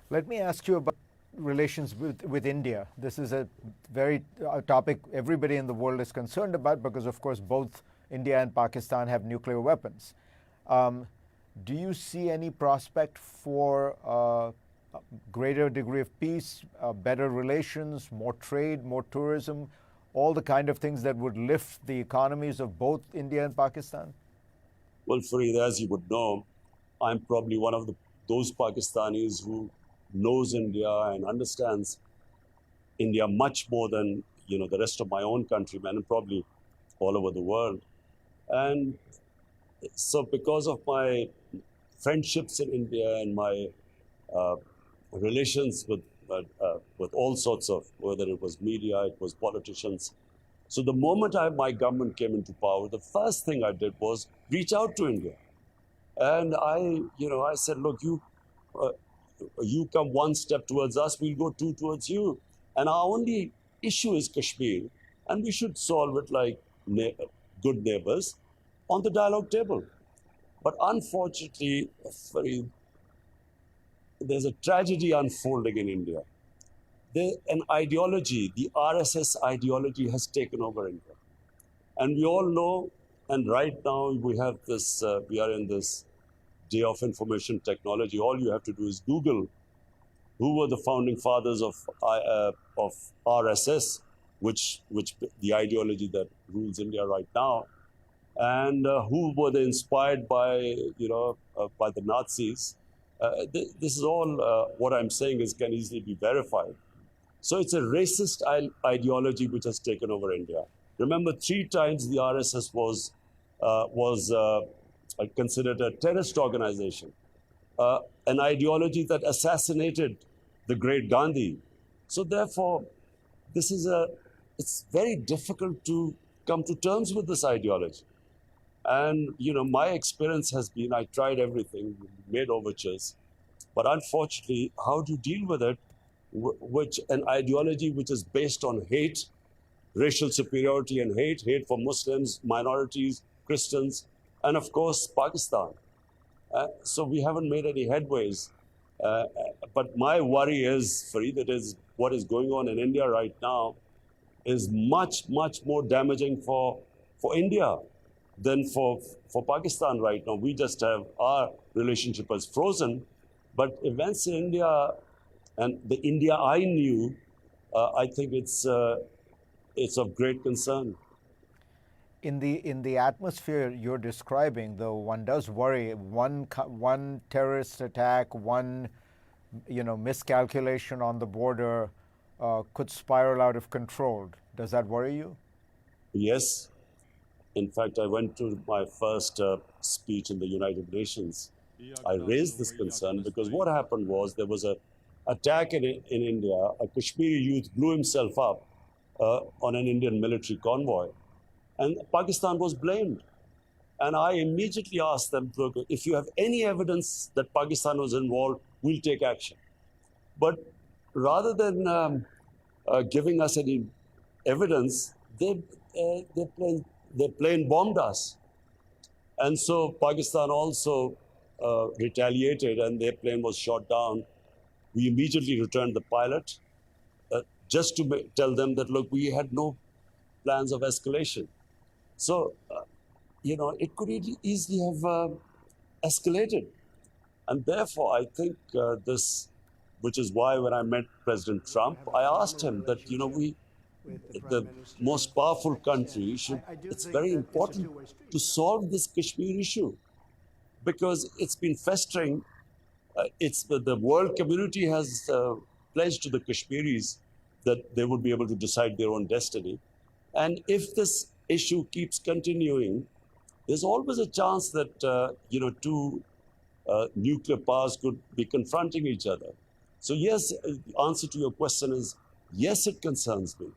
Let me ask you about relations with India. This is a topic everybody in the world is concerned about because, of course, both India and Pakistan have nuclear weapons. Um, do you see any prospect for a greater degree of peace, better relations, more trade, more tourism, all the kind of things that would lift the economies of both India and Pakistan? Well, Fareed, as you would know, I'm probably one of those Pakistanis who knows India and understands India much more than the rest of my own countrymen and probably all over the world. And so, because of my friendships in India and my uh, relations with all sorts of, whether it was media, it was politicians. So the moment my government came into power, the first thing I did was reach out to India. And I said, look, uh, you come one step towards us, we'll go two towards you. And our only issue is Kashmir, and we should solve it like good neighbors on the dialogue table. But unfortunately, Fareed, there's a tragedy unfolding in India. An ideology, the RSS ideology, has taken over India. And we all know, and right now we are in this day of information technology. All you have to do is Google who were the founding fathers of RSS, which the ideology that rules India right now, and who were they inspired by, by the Nazis. This is all what I'm saying is can easily be verified. So it's a racist ideology which has taken over India. Remember, 3 times the RSS was considered a terrorist organization, an ideology that assassinated the great Gandhi. So therefore, it's very difficult to come to terms with this ideology. And my experience has been I tried everything, made overtures, but unfortunately, how do you deal with it? Which an ideology which is based on hate, racial superiority and hate for Muslims, minorities, Christians, and of course Pakistan. So we haven't made any headways. But my worry is, Fareed, it is what is going on in India right now is much, much more damaging for India than for Pakistan right now. We just have our relationship as frozen, but events in India and the India I knew, I think it's of great concern. In the atmosphere you're describing, though, one does worry. One terrorist attack, one miscalculation on the border could spiral out of control. Does that worry you? Yes. In fact, I went to my first speech in the United Nations. I raised this concern because what happened was there was a attack in India. A Kashmiri youth blew himself up on an Indian military convoy, and Pakistan was blamed. And I immediately asked them, look, if you have any evidence that Pakistan was involved, we'll take action. But rather than giving us any evidence, they plain bombed us. And so Pakistan also retaliated, and their plane was shot down. We immediately returned the pilot just to tell them that, look, we had no plans of escalation. So, it could easily have escalated. And therefore, I think which is why when I met President Trump, I asked him that, the most powerful country, it's very important to solve this Kashmir issue because it's been festering. The world community has pledged to the Kashmiris that they would be able to decide their own destiny. And if this issue keeps continuing, there's always a chance that two nuclear powers could be confronting each other. So yes, the answer to your question is yes, it concerns me.